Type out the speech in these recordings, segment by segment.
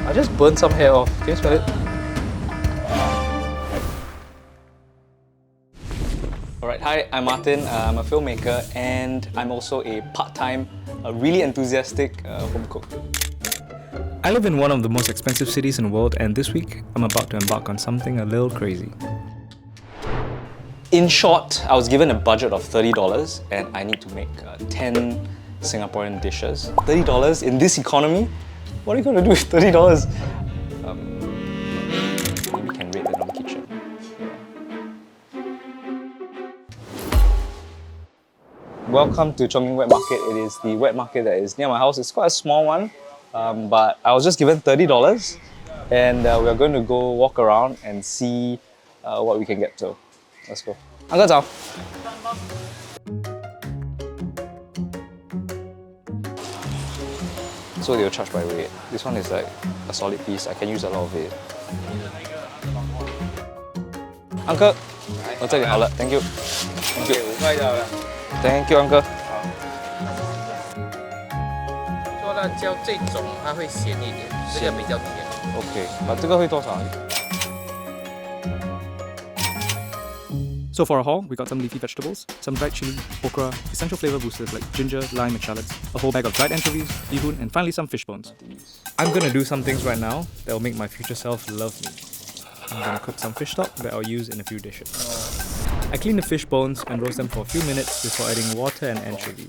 I just burnt some hair off. Can you smell it? Alright, hi, I'm Martin. I'm a filmmaker and I'm also a part-time, really enthusiastic home cook. I live in one of the most expensive cities in the world, and this week I'm about to embark on something a little crazy. In short, I was given a budget of $30 and I need to make 10 Singaporean dishes. $30 in this economy? What are you going to do with $30? Maybe we can raid the Dom kitchen. Welcome to Chongqing Wet Market. It is the wet market that is near my house. It's quite a small one, but I was just given $30 and we're going to go walk around and see what we can get to. Let's go. Uncle, 早. So they'll charge by weight. This one is like a solid piece. I can use a lot of it. Uncle, 我这里好了 Thank you. Thank you. Thank you, Uncle. 做辣椒这种它会咸一点，这个比较甜。OK， 那这个会多少？ So for our haul, we got some leafy vegetables, some dried chili, okra, essential flavor boosters like ginger, lime and shallots, a whole bag of dried anchovies, Mee Hoon, and finally some fish bones. I'm gonna do some things right now that will make my future self love me. I'm gonna cook some fish stock that I'll use in a few dishes. I clean the fish bones and roast them for a few minutes before adding water and anchovies.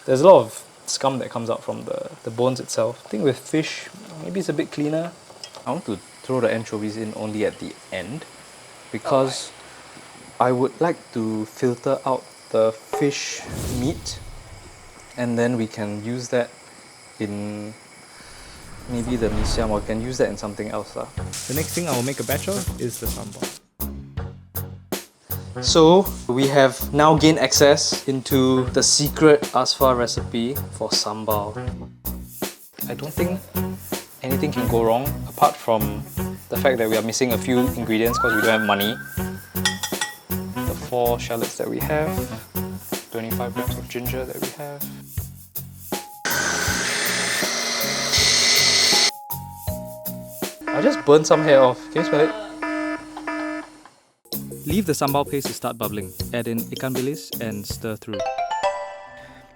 There's a lot of scum that comes out from the bones itself. I think with fish, maybe it's a bit cleaner. I want to throw the anchovies in only at the end because I would like to filter out the fish meat and then we can use that in maybe the Mee Siam, or we can use that in something else. The next thing I will make a batch of is the sambal. So we have now gained access into the secret Asfa recipe for sambal. I don't think anything can go wrong apart from the fact that we are missing a few ingredients because we don't have money. 4 shallots that we have, 25 grams of ginger that we have. I just burnt some hair off. Can you smell it? Leave the sambal paste to start bubbling. Add in ikan bilis and stir through.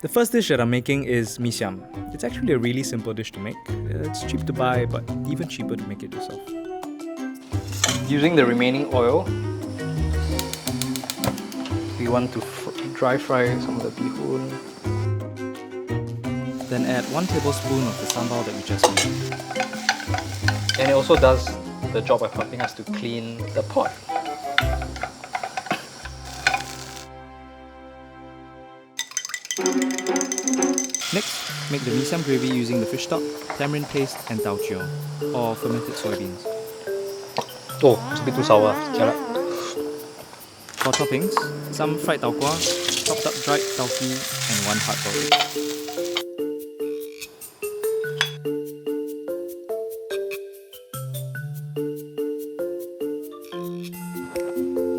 The first dish that I'm making is Mee Siam. It's actually a really simple dish to make. It's cheap to buy, but even cheaper to make it yourself. Using the remaining oil, we want to dry fry some of the Mee Hoon. Then add 1 tablespoon of the sambal that we just made. And it also does the job of helping us to clean the pot. Next, make the Mee Siam gravy using the fish stock, tamarind paste and tau chio, or fermented soybeans. Oh, it's a bit too sour. For toppings, some fried tau kwa, chopped up dried tauki, and 1 hard-boiled egg.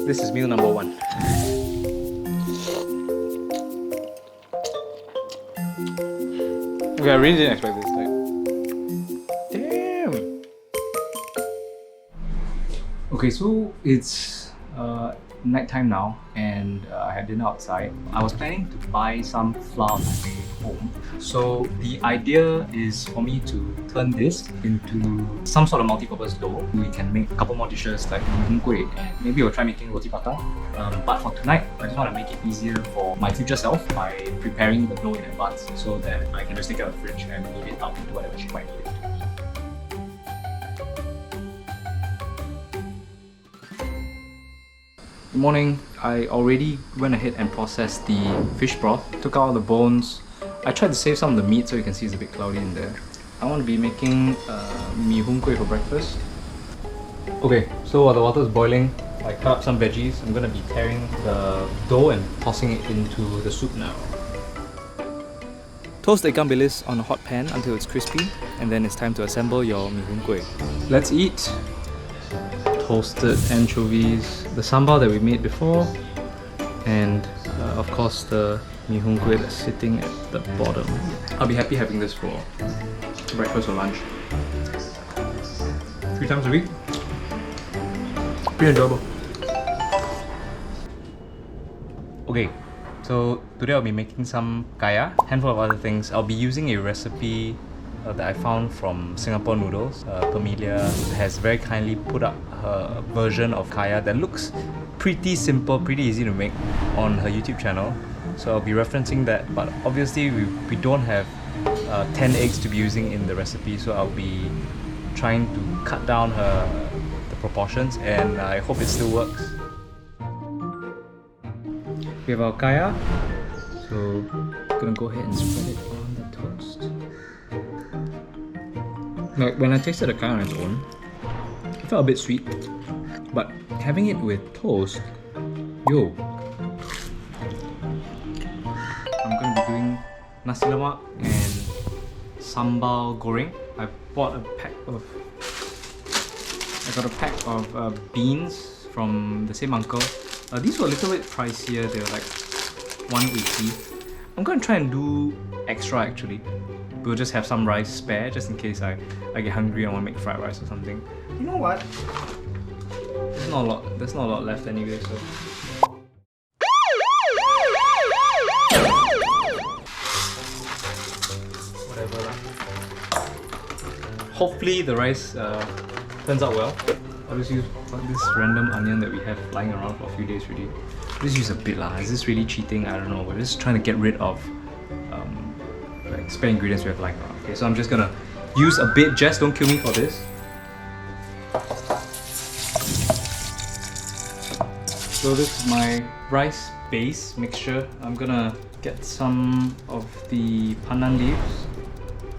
This is meal number 1. Okay, I really didn't expect this. Damn! Okay, so it's nighttime now and I had dinner outside. I was planning to buy some flour to make home. So the idea is for me to turn this into some sort of multi-purpose dough. We can make a couple more dishes like Mee Hoon kueh, and maybe we'll try making roti prata. But for tonight, I just want to make it easier for my future self by preparing the dough in advance so that I can just take it out of the fridge and knead it out into whatever she might need it to be. Good morning. I already went ahead and processed the fish broth, took out all the bones. I tried to save some of the meat so you can see it's a bit cloudy in there. I want to be making Mee Hoon kueh for breakfast. Okay, so while the water is boiling, I cut up some veggies. I'm going to be tearing the dough and tossing it into the soup now. Toast the ikan bilis on a hot pan until it's crispy, and then it's time to assemble your Mee Hoon kueh. Let's eat. Toasted anchovies, the sambal that we made before, and of course the Mee Hoon kueh that's sitting at the bottom. I'll be happy having this for breakfast or lunch. 3 times a week. Pretty enjoyable. Okay, so today I'll be making some kaya, handful of other things. I'll be using a recipe that I found from Singapore Noodles. Pamelia has very kindly put up her version of kaya that looks pretty simple, pretty easy to make on her YouTube channel. So I'll be referencing that, but obviously we don't have 10 eggs to be using in the recipe, so I'll be trying to cut down the proportions, and I hope it still works. We have our kaya, so I'm gonna go ahead and spread it on the toast. Now, when I tasted the kaya on its own, it felt a bit sweet, but having it with toast, yo! I'm gonna be doing nasi lemak and sambal goreng. I got a pack of beans from the same uncle. These were a little bit pricier. They were like $1.80. I'm gonna try and do extra actually. We'll just have some rice spare just in case I get hungry and want to make fried rice or something. You know what? There's not a lot left anyway, so. Whatever. Hopefully the rice turns out well. I'll just use this random onion that we have lying around for a few days already. Just use a bit lah. Is this really cheating? I don't know. We're just trying to get rid of like spare ingredients we have lying around. Okay, so I'm just gonna use a bit. Jess, don't kill me for this. So this is my rice base mixture. I'm gonna get some of the pandan leaves,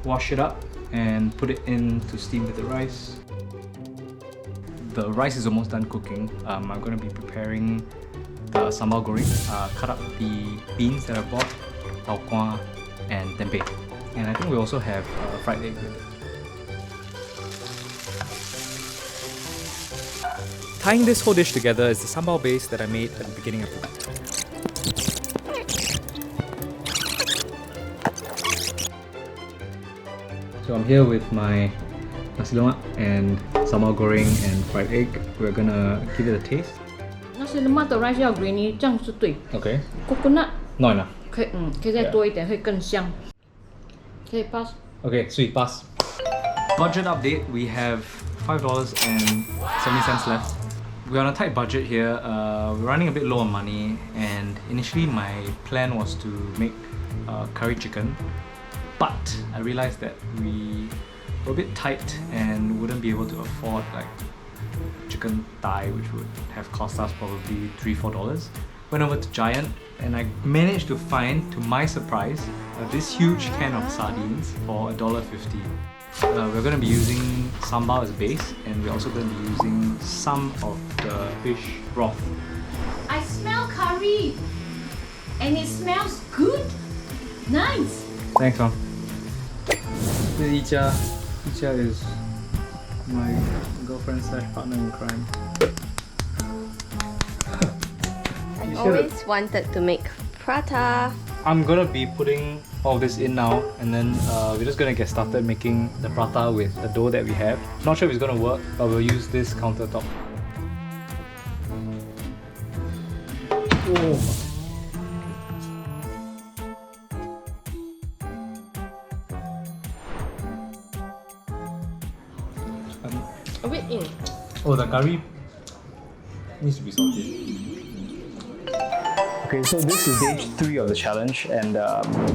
wash it up, and put it in to steam with the rice. The rice is almost done cooking. I'm going to be preparing the sambal goreng. Cut up the beans that I bought, tau kwa, and tempeh. And I think we also have fried egg with it. Tying this whole dish together is the sambal base that I made at the beginning of the night. So I'm here with my nasi lemak and sambal goreng and fried egg. We're gonna give it a taste. Nasi lemak的 rice 要 grainy， 这样是对。 Okay. Coconut Not enough. 可以再多一点，会更香。可以 pass。 Okay, sweet, pass. Budget update, we have $5.70 left. We're on a tight budget here. We're running a bit low on money, and initially my plan was to make curry chicken, but I realized that we were a bit tight and wouldn't be able to afford like chicken thigh, which would have cost us probably $3-4. Went over to Giant and I managed to find, to my surprise, this huge can of sardines for $1.50. We're going to be using sambal as a base, and we're also going to be using some of the fish broth. I smell curry, and it smells good. Nice. Thanks, Mom. Icha is my girlfriend / partner in crime. I've always wanted to make prata. I'm gonna be putting all this in now, and then we're just gonna get started making the prata with the dough that we have. Not sure if it's gonna work, but we'll use this countertop. Oh. A bit in. Oh, the curry needs to be salted. Okay, so this is day 3 of the challenge, and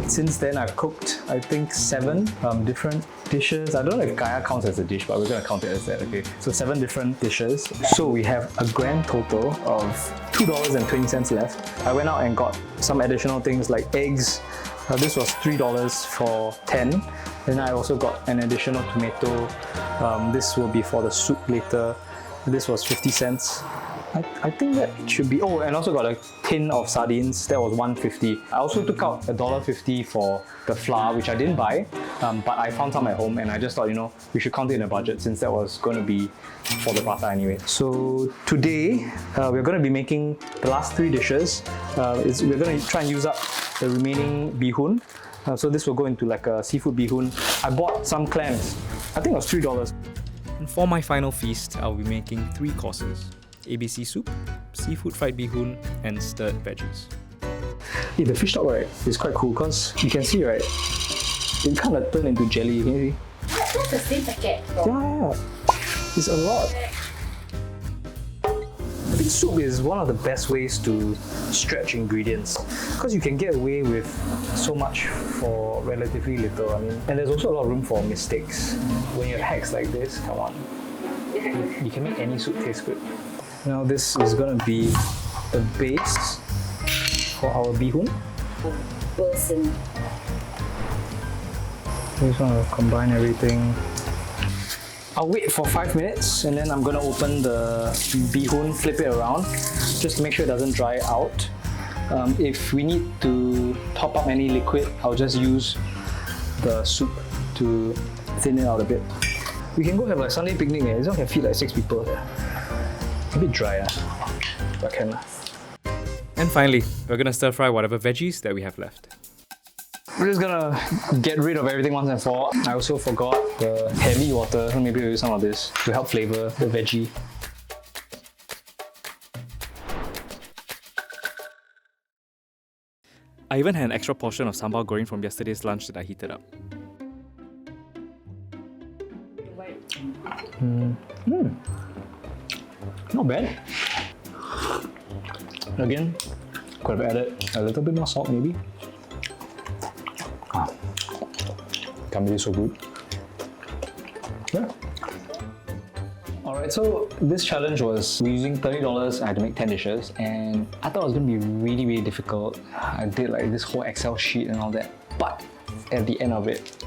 since then I've cooked, I think, 7 different dishes. I don't know if kaya counts as a dish, but we're gonna count it as that, okay? So 7 different dishes. So we have a grand total of $2.20 left. I went out and got some additional things like eggs. This was $3 for 10. Then I also got an additional tomato. This will be for the soup later. This was 50 cents. I think that should be. Oh, and also got a tin of sardines. That was $1.50. I also took out $1.50 for the flour, which I didn't buy, but I found some at home, and I just thought, you know, we should count it in a budget since that was going to be for the prata anyway. So today we're going to be making the last 3 dishes. We're going to try and use up the remaining Mee Hoon. So this will go into like a seafood Mee Hoon. I bought some clams. I think it was $3. And for my final feast, I'll be making 3 courses: ABC soup, seafood fried bee hoon, and stirred veggies. Hey, the fish stock, right, is quite cool because you can see, right, it kind of turned into jelly. Can you see? That's the same packet. Yeah, it's a lot. I think soup is one of the best ways to stretch ingredients because you can get away with so much for relatively little. I mean, and there's also a lot of room for mistakes. When you have hacks like this, come on, you can make any soup taste good. Now this is gonna be the base for our bee hoon. Person. We just want to combine everything. I'll wait for 5 minutes and then I'm gonna open the bee hoon, flip it around, just to make sure it doesn't dry out. If we need to top up any liquid, I'll just use the soup to thin it out a bit. We can go have like Sunday picnic. This one can feed like 6 people. A bit dry, but can. And finally, we're gonna stir fry whatever veggies that we have left. We're just gonna get rid of everything once and for all. I also forgot the heavy water, so maybe we'll use some of this to help flavor the veggie. I even had an extra portion of sambal goreng from yesterday's lunch that I heated up. Not bad. Again, could have added a little bit more salt maybe. Can't believe it's so good. Yeah. Alright, so this challenge was using $30. I had to make 10 dishes and I thought it was going to be really, really difficult. I did like this whole Excel sheet and all that. But at the end of it,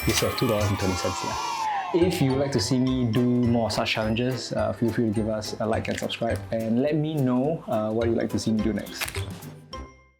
we still have $2.20 left. If you would like to see me do more such challenges, feel free to give us a like and subscribe and let me know what you'd like to see me do next.